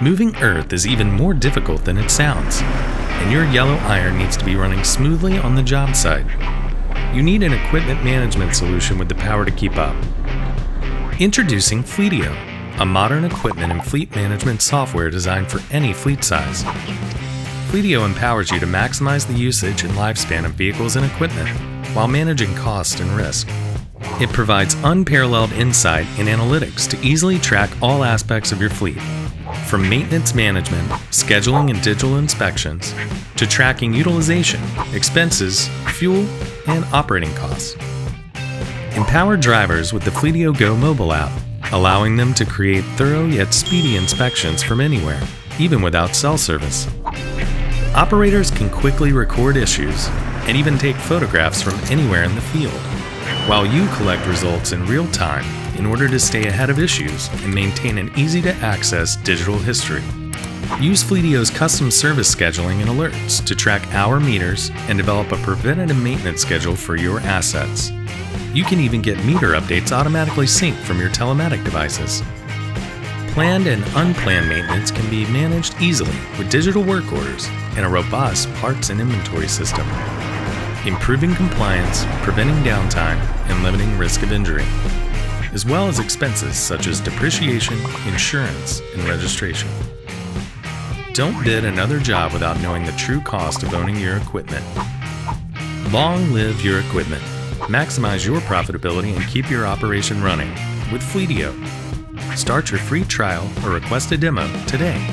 Moving earth is even more difficult than it sounds, and your yellow iron needs to be running smoothly on the job site. You need an equipment management solution with the power to keep up. Introducing Fleetio, a modern equipment and fleet management software designed for any fleet size. Fleetio empowers you to maximize the usage and lifespan of vehicles and equipment while managing cost and risk. It provides unparalleled insight and analytics to easily track all aspects of your fleet, from maintenance management, scheduling and digital inspections, to tracking utilization, expenses, fuel, and operating costs. Empower drivers with the Fleetio Go mobile app, allowing them to create thorough yet speedy inspections from anywhere, even without cell service. Operators can quickly record issues and even take photographs from anywhere in the field, while you collect results in real time in order to stay ahead of issues and maintain an easy-to-access digital history. Use Fleetio's custom service scheduling and alerts to track hour meters and develop a preventative maintenance schedule for your assets. You can even get meter updates automatically synced from your telematic devices. Planned and unplanned maintenance can be managed easily with digital work orders and a robust parts and inventory system, improving compliance, preventing downtime, and limiting risk of injury, as well as expenses such as depreciation, insurance, and registration. Don't bid another job without knowing the true cost of owning your equipment. Long live your equipment. Maximize your profitability and keep your operation running with Fleetio. Start your free trial or request a demo today.